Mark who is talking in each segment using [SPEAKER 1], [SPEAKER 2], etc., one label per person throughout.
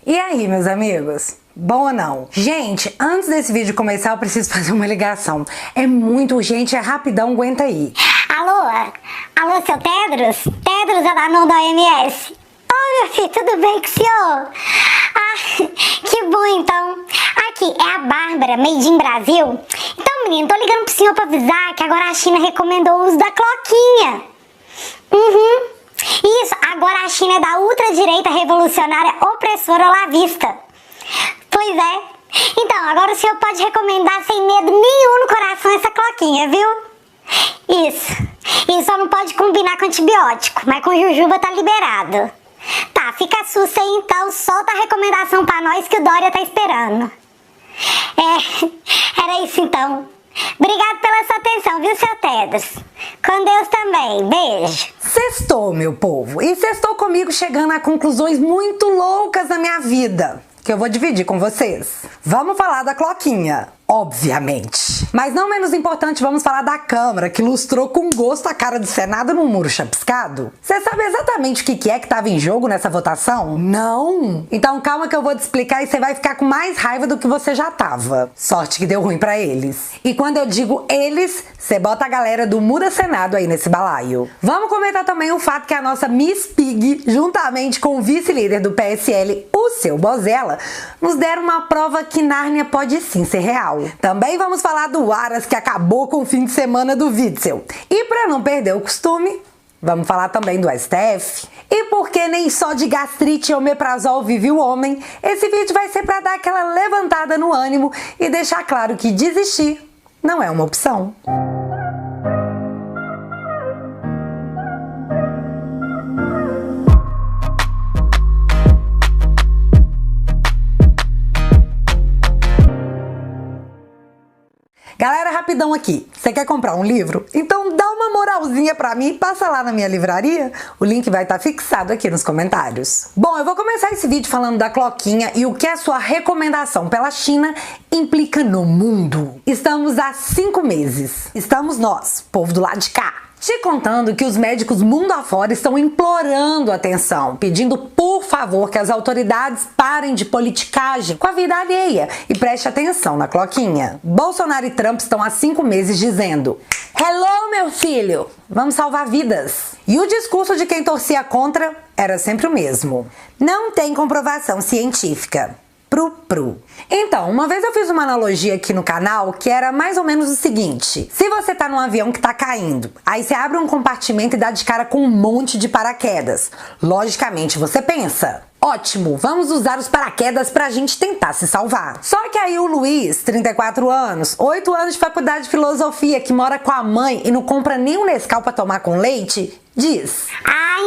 [SPEAKER 1] E aí, meus amigos? Bom ou não? Gente, antes desse vídeo começar, eu preciso fazer uma ligação. É muito urgente, é rapidão, aguenta aí.
[SPEAKER 2] Alô? Alô, seu Tedros? Tedros é da mão da OMS. Oi, meu filho, tudo bem com o senhor? Ah, que bom então. Aqui, é a Bárbara, Made in Brasil. Então, menino, tô ligando pro senhor pra avisar que agora a China recomendou o uso da cloquinha. Isso, agora a China é da ultradireita revolucionária opressora olavista. Pois é. Então, agora o senhor pode recomendar sem medo nenhum no coração essa cloquinha, viu? Isso só não pode combinar com antibiótico, mas com jujuba tá liberado. Tá, fica sussa aí então, solta a recomendação pra nós que o Dória tá esperando. Era isso então. Obrigado pela sua atenção, viu, seu Tedros? Com Deus também, beijo.
[SPEAKER 1] Sextou, meu povo, e sextou comigo chegando a conclusões muito loucas na minha vida, que eu vou dividir com vocês. Vamos falar da cloquinha, obviamente. Mas não menos importante, vamos falar da Câmara, que lustrou com gosto a cara do Senado num muro chapiscado. Você sabe exatamente o que é que estava em jogo nessa votação? Não? Então calma que eu vou te explicar e você vai ficar com mais raiva do que você já tava. Sorte que deu ruim pra eles. E quando eu digo eles, você bota a galera do Muda Senado aí nesse balaio. Vamos comentar também o fato que a nossa Miss Pig, juntamente com o vice-líder do PSL, o seu Bozella, nos deram uma prova que Nárnia pode sim ser real. Também vamos falar do Aras, que acabou com o fim de semana do Witzel. E para não perder o costume, vamos falar também do STF. E porque nem só de gastrite e omeprazol vive o homem, esse vídeo vai ser para dar aquela levantada no ânimo e deixar claro que desistir não é uma opção. Galera, rapidão aqui. Você quer comprar um livro? Então dá uma moralzinha pra mim e passa lá na minha livraria. O link vai estar fixado aqui nos comentários. Bom, eu vou começar esse vídeo falando da cloquinha e o que a sua recomendação pela China implica no mundo. Estamos há 5 meses. Estamos nós, povo do lado de cá, te contando que os médicos mundo afora estão implorando atenção, pedindo por favor que as autoridades parem de politicagem com a vida alheia e preste atenção na cloquinha. Bolsonaro e Trump estão há 5 meses dizendo: "Hello, meu filho, vamos salvar vidas." E o discurso de quem torcia contra era sempre o mesmo: "Não tem comprovação científica." Então, uma vez eu fiz uma analogia aqui no canal que era mais ou menos o seguinte: se você tá num avião que tá caindo, aí você abre um compartimento e dá de cara com um monte de paraquedas. Logicamente você pensa: ótimo, vamos usar os paraquedas pra gente tentar se salvar. Só que aí o Luiz, 34 anos, 8 anos de faculdade de filosofia, que mora com a mãe e não compra nem um Nescau pra tomar com leite, diz: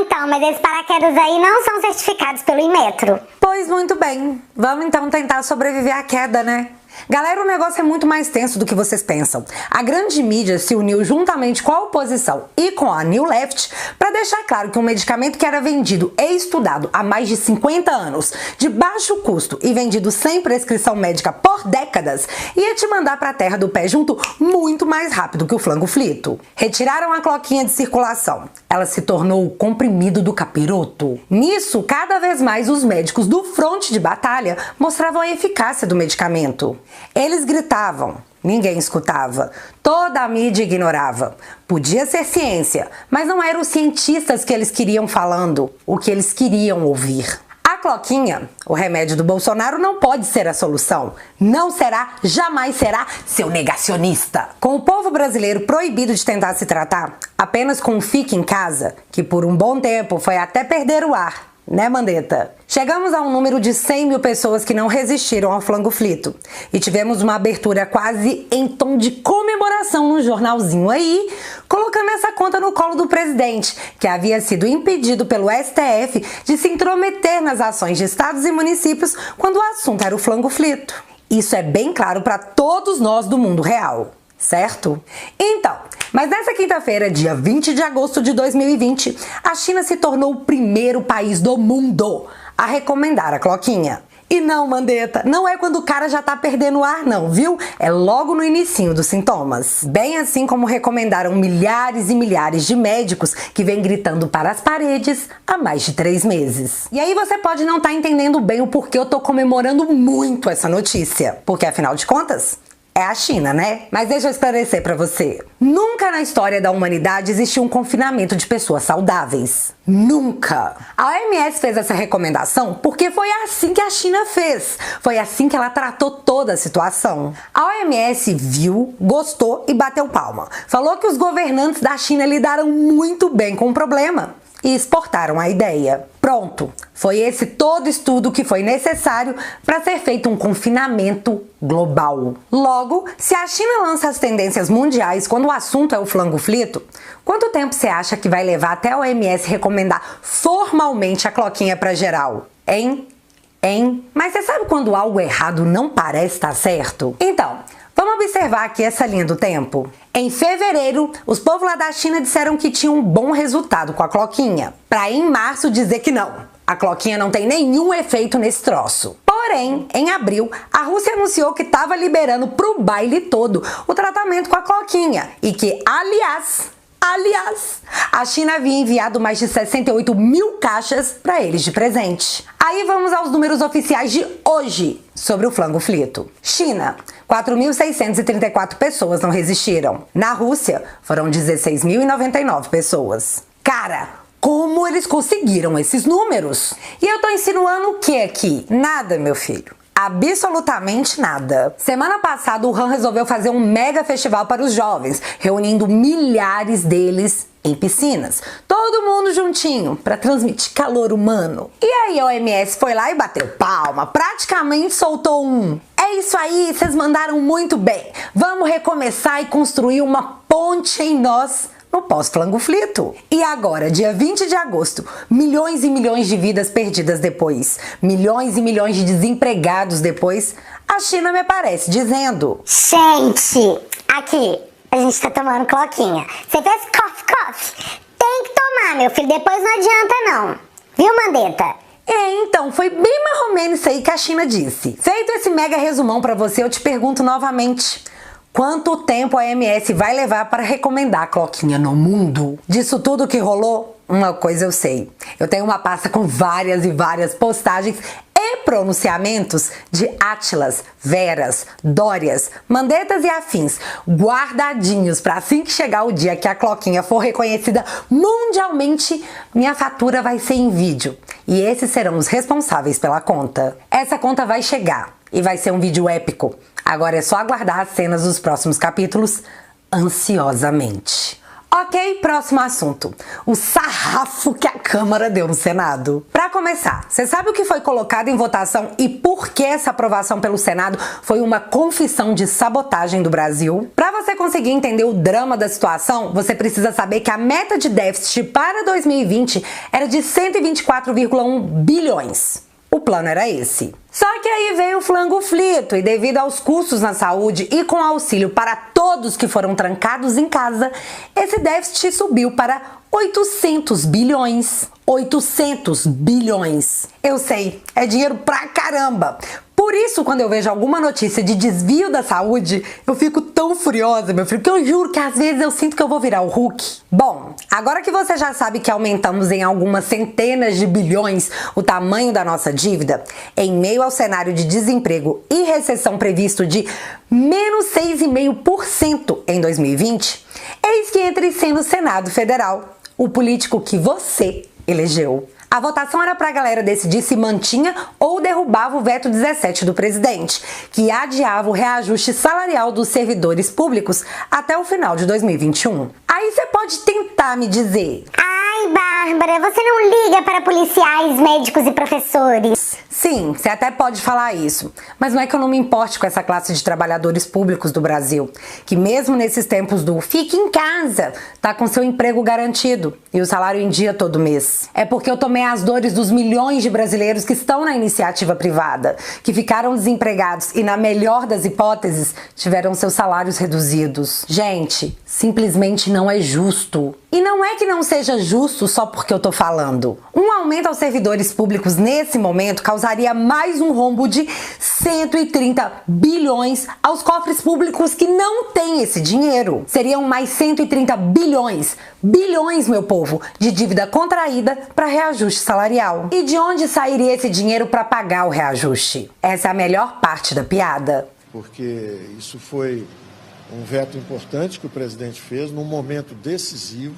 [SPEAKER 2] então, mas esses paraquedas aí não são certificados pelo Inmetro.
[SPEAKER 1] Pois muito bem, vamos então tentar sobreviver à queda, né? Galera, o negócio é muito mais tenso do que vocês pensam. A grande mídia se uniu juntamente com a oposição e com a New Left para deixar claro que um medicamento que era vendido e estudado há mais de 50 anos, de baixo custo e vendido sem prescrição médica por décadas, ia te mandar para a terra do pé junto muito mais rápido que o flango frito. Retiraram a cloquinha de circulação. Ela se tornou o comprimido do capiroto. Nisso, cada vez mais os médicos do fronte de batalha mostravam a eficácia do medicamento. Eles gritavam, ninguém escutava, toda a mídia ignorava. Podia ser ciência, mas não eram os cientistas que eles queriam falando, o que eles queriam ouvir. A cloquinha, o remédio do Bolsonaro, não pode ser a solução. Não será, jamais será, seu negacionista. Com o povo brasileiro proibido de tentar se tratar, apenas com um fique em casa, que por um bom tempo foi até perder o ar, né, Mandetta? Chegamos a um número de 100 mil pessoas que não resistiram ao flango frito. E tivemos uma abertura quase em tom de comemoração no jornalzinho aí, colocando essa conta no colo do presidente, que havia sido impedido pelo STF de se intrometer nas ações de estados e municípios quando o assunto era o flango frito. Isso é bem claro para todos nós do mundo real, certo? Então, mas nessa quinta-feira, dia 20 de agosto de 2020, a China se tornou o primeiro país do mundo a recomendar a cloquinha. E não, Mandetta, não é quando o cara já tá perdendo o ar não, viu? É logo no inicinho dos sintomas. Bem assim como recomendaram milhares e milhares de médicos que vêm gritando para as paredes há mais de 3 meses. E aí você pode não estar entendendo bem o porquê eu tô comemorando muito essa notícia. Porque afinal de contas, é a China, né? Mas deixa eu esclarecer pra você. Nunca na história da humanidade existiu um confinamento de pessoas saudáveis. Nunca! A OMS fez essa recomendação porque foi assim que a China fez. Foi assim que ela tratou toda a situação. A OMS viu, gostou e bateu palma. Falou que os governantes da China lidaram muito bem com o problema e exportaram a ideia. Pronto, foi esse todo estudo que foi necessário para ser feito um confinamento global. Logo, se a China lança as tendências mundiais quando o assunto é o flango frito, quanto tempo você acha que vai levar até a OMS recomendar formalmente a cloquinha para geral? Hein? Mas você sabe quando algo errado não parece estar certo? Então, vamos observar aqui essa linha do tempo. Em fevereiro, os povos lá da China disseram que tinham um bom resultado com a cloquinha, para em março dizer que não. A cloquinha não tem nenhum efeito nesse troço. Porém, em abril, a Rússia anunciou que estava liberando pro baile todo o tratamento com a cloquinha e que, aliás, a China havia enviado mais de 68 mil caixas para eles de presente. Aí vamos aos números oficiais de hoje sobre o flango frito. China, 4.634 pessoas não resistiram. Na Rússia, foram 16.099 pessoas. Cara, como eles conseguiram esses números? E eu tô insinuando o que aqui? Nada, meu filho. Absolutamente nada. Semana passada, o Han resolveu fazer um mega festival para os jovens, reunindo milhares deles em piscinas. Todo mundo juntinho, para transmitir calor humano. E aí a OMS foi lá e bateu palma, praticamente soltou um: é isso aí, vocês mandaram muito bem. Vamos recomeçar e construir uma ponte em nós no pós-flango frito. E agora, dia 20 de agosto, milhões e milhões de vidas perdidas depois, milhões e milhões de desempregados depois, a China me aparece dizendo:
[SPEAKER 2] gente, aqui, a gente tá tomando cloquinha. Você fez coffee? Tem que tomar, meu filho, depois não adianta não. Viu, Mandetta?
[SPEAKER 1] Então, foi bem mais ou menos isso aí que a China disse. Feito esse mega resumão pra você, eu te pergunto novamente: quanto tempo a OMS vai levar para recomendar a cloquinha no mundo? Disso tudo que rolou, uma coisa eu sei. Eu tenho uma pasta com várias e várias postagens e pronunciamentos de Átilas, Veras, Dórias, Mandettas e afins, guardadinhos para assim que chegar o dia que a cloquinha for reconhecida mundialmente, minha fatura vai ser em vídeo. E esses serão os responsáveis pela conta. Essa conta vai chegar e vai ser um vídeo épico. Agora é só aguardar as cenas dos próximos capítulos ansiosamente. Ok, próximo assunto. O sarrafo que a Câmara deu no Senado. Para começar, você sabe o que foi colocado em votação e por que essa aprovação pelo Senado foi uma confissão de sabotagem do Brasil? Para você conseguir entender o drama da situação, você precisa saber que a meta de déficit para 2020 era de 124,1 bilhões. O plano era esse. Só que aí veio o flango frito e devido aos custos na saúde e com auxílio para todos que foram trancados em casa, esse déficit subiu para 800 bilhões. 800 bilhões. Eu sei, é dinheiro pra caramba. Por isso, quando eu vejo alguma notícia de desvio da saúde, eu fico tão furiosa, meu filho, que eu juro que às vezes eu sinto que eu vou virar o Hulk. Bom, agora que você já sabe que aumentamos em algumas centenas de bilhões o tamanho da nossa dívida, em meio ao cenário de desemprego e recessão previsto de menos 6,5% em 2020, eis que entra em cena o Senado Federal, o político que você elegeu. A votação era para a galera decidir se mantinha ou derrubava o veto 17 do presidente, que adiava o reajuste salarial dos servidores públicos até o final de 2021. Aí você pode tentar me dizer:
[SPEAKER 2] ai, Bárbara, você não liga para policiais, médicos e professores.
[SPEAKER 1] Sim, você até pode falar isso, mas não é que eu não me importe com essa classe de trabalhadores públicos do Brasil, que mesmo nesses tempos do fique em casa, tá com seu emprego garantido e o salário em dia todo mês. É porque eu tomei as dores dos milhões de brasileiros que estão na iniciativa privada, que ficaram desempregados e, na melhor das hipóteses, tiveram seus salários reduzidos. Gente, simplesmente não é justo. E não é que não seja justo só porque eu tô falando. Um aumento aos servidores públicos nesse momento causaria traria mais um rombo de 130 bilhões aos cofres públicos que não têm esse dinheiro. Seriam mais 130 bilhões, meu povo, de dívida contraída para reajuste salarial. E de onde sairia esse dinheiro para pagar o reajuste? Essa é a melhor parte da piada.
[SPEAKER 3] Porque isso foi um veto importante que o presidente fez num momento decisivo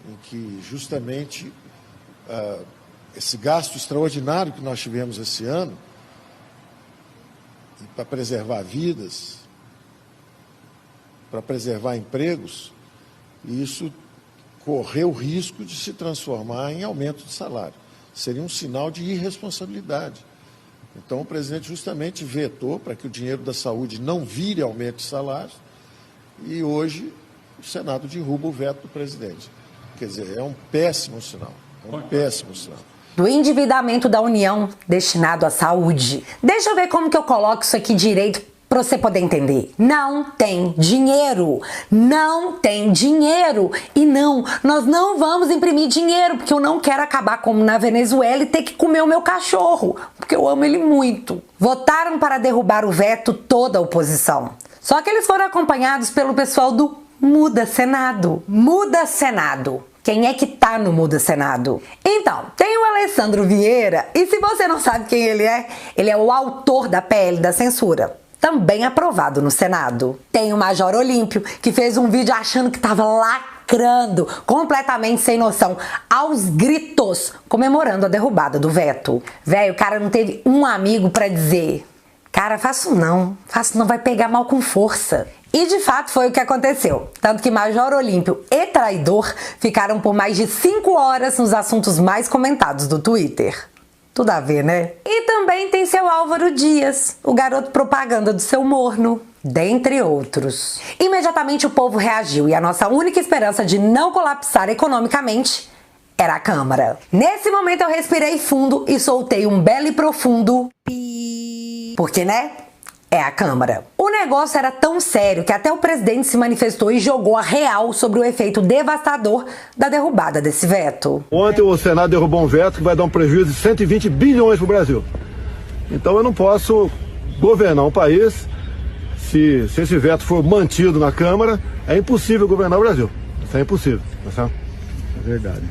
[SPEAKER 3] em que justamente esse gasto extraordinário que nós tivemos esse ano, e para preservar vidas, para preservar empregos, isso correu o risco de se transformar em aumento de salário. Seria um sinal de irresponsabilidade. Então, o presidente justamente vetou para que o dinheiro da saúde não vire aumento de salário e hoje o Senado derruba o veto do presidente. Quer dizer, é um péssimo sinal. É um péssimo sinal.
[SPEAKER 1] Do endividamento da União destinado à saúde. Deixa eu ver como que eu coloco isso aqui direito para você poder entender. Não tem dinheiro. Não tem dinheiro. E não, nós não vamos imprimir dinheiro, porque eu não quero acabar como na Venezuela e ter que comer o meu cachorro, porque eu amo ele muito. Votaram para derrubar o veto toda a oposição. Só que eles foram acompanhados pelo pessoal do Muda Senado. Muda Senado. Quem é que tá no Muda Senado? Então, tem o Alessandro Vieira, e se você não sabe quem ele é o autor da PL da censura, também aprovado no Senado. Tem o Major Olímpio, que fez um vídeo achando que tava lacrando, completamente sem noção, aos gritos, comemorando a derrubada do veto. Véi, o cara não teve um amigo pra dizer: cara, faço não, vai pegar mal com força. E de fato foi o que aconteceu. Tanto que Major Olímpio e Traidor ficaram por mais de 5 horas nos assuntos mais comentados do Twitter. Tudo a ver, né? E também tem seu Álvaro Dias, o garoto propaganda do seu morno, dentre outros. Imediatamente o povo reagiu e a nossa única esperança de não colapsar economicamente era a Câmara. Nesse momento eu respirei fundo e soltei um belo e profundo pi. Porque, né? É a Câmara. O negócio era tão sério que até o presidente se manifestou e jogou a real sobre o efeito devastador da derrubada desse veto.
[SPEAKER 4] Ontem o Senado derrubou um veto que vai dar um prejuízo de 120 bilhões para o Brasil. Então eu não posso governar um país se esse veto for mantido na Câmara. É impossível governar o Brasil. Isso é impossível, tá certo? Verdade.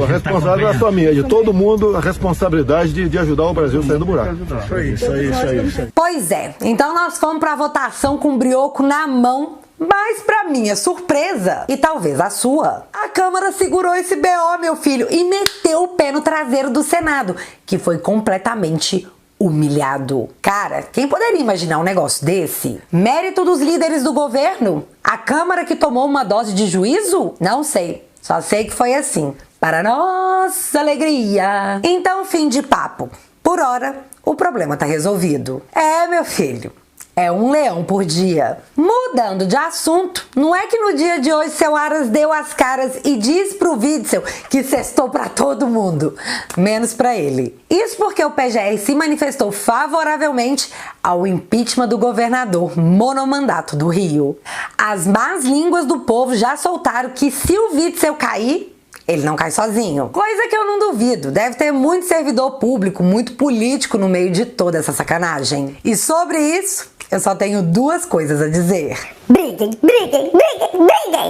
[SPEAKER 4] A responsabilidade é só minha, de todo mundo, a responsabilidade de ajudar o Brasil a sair do buraco. Isso aí.
[SPEAKER 1] Pois é, então nós fomos para a votação com o brioco na mão, mas para minha surpresa, e talvez a sua, a Câmara segurou esse BO, meu filho, e meteu o pé no traseiro do Senado, que foi completamente humilhado. Cara, quem poderia imaginar um negócio desse? Mérito dos líderes do governo? A Câmara que tomou uma dose de juízo? Não sei. Só sei que foi assim, para nossa alegria. Então, fim de papo. Por hora, o problema tá resolvido. É, meu filho, é um leão por dia. Mudando de assunto, não é que no dia de hoje seu Aras deu as caras e diz pro Witzel que sextou pra todo mundo, menos pra ele. Isso porque o PGR se manifestou favoravelmente ao impeachment do governador monomandato do Rio. As más línguas do povo já soltaram que se o Witzel cair, ele não cai sozinho. Coisa que eu não duvido. Deve ter muito servidor público, muito político no meio de toda essa sacanagem. E sobre isso, eu só tenho 2 coisas a dizer.
[SPEAKER 2] Briguem!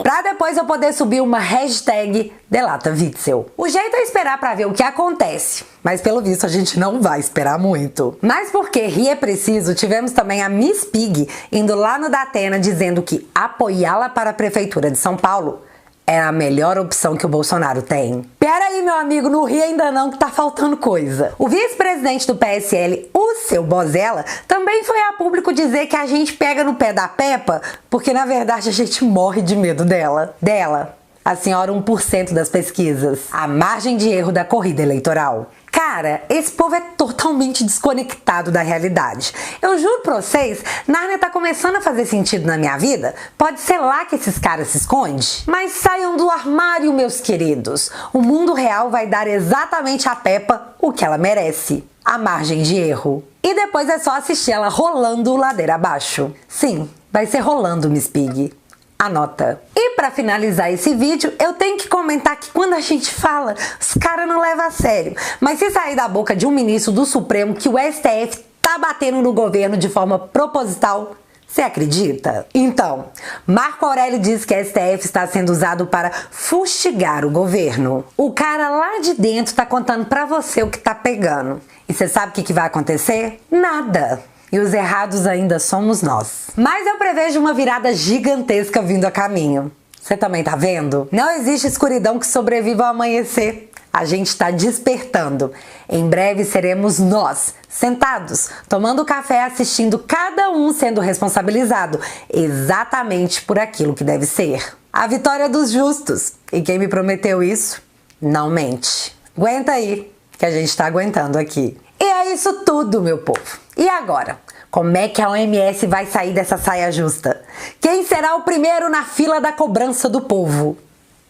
[SPEAKER 1] Pra depois eu poder subir uma hashtag Delata Witzel. O jeito é esperar pra ver o que acontece. Mas pelo visto a gente não vai esperar muito. Mas porque rir é preciso, tivemos também a Miss Pig indo lá no Datena dizendo que apoiá-la para a Prefeitura de São Paulo é a melhor opção que o Bolsonaro tem. Pera aí, meu amigo, não ri ainda não que tá faltando coisa. O vice-presidente do PSL, o seu Bozella, também foi a público dizer que a gente pega no pé da Peppa porque na verdade a gente morre de medo dela. A senhora 1% das pesquisas. A margem de erro da corrida eleitoral. Cara, esse povo é totalmente desconectado da realidade. Eu juro pra vocês, Nárnia tá começando a fazer sentido na minha vida. Pode ser lá que esses caras se escondem. Mas saiam do armário, meus queridos. O mundo real vai dar exatamente a Peppa o que ela merece. A margem de erro. E depois é só assistir ela rolando ladeira abaixo. Sim, vai ser rolando, Miss Pig. Anota. E pra finalizar esse vídeo, eu tenho que comentar que quando a gente fala, os caras não levam a sério. Mas se sair da boca de um ministro do Supremo que o STF tá batendo no governo de forma proposital, você acredita? Então, Marco Aurélio diz que a STF está sendo usado para fustigar o governo. O cara lá de dentro tá contando pra você o que tá pegando. E você sabe o que vai acontecer? Nada. E os errados ainda somos nós. Mas eu prevejo uma virada gigantesca vindo a caminho. Você também tá vendo? Não existe escuridão que sobreviva ao amanhecer. A gente está despertando. Em breve seremos nós, sentados, tomando café, assistindo cada um sendo responsabilizado exatamente por aquilo que deve ser. A vitória dos justos. E quem me prometeu isso, não mente. Aguenta aí, que a gente tá aguentando aqui. E é isso tudo, meu povo. E agora? Como é que a OMS vai sair dessa saia justa? Quem será o primeiro na fila da cobrança do povo?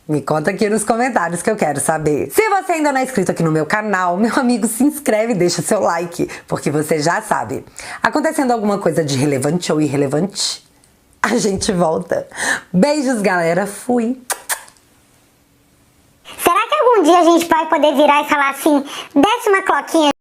[SPEAKER 1] Me conta aqui nos comentários que eu quero saber. Se você ainda não é inscrito aqui no meu canal, meu amigo, se inscreve e deixa seu like, porque você já sabe. Acontecendo alguma coisa de relevante ou irrelevante, a gente volta. Beijos, galera. Fui.
[SPEAKER 2] Será que algum dia a gente vai poder virar e falar assim, desce uma cloquinha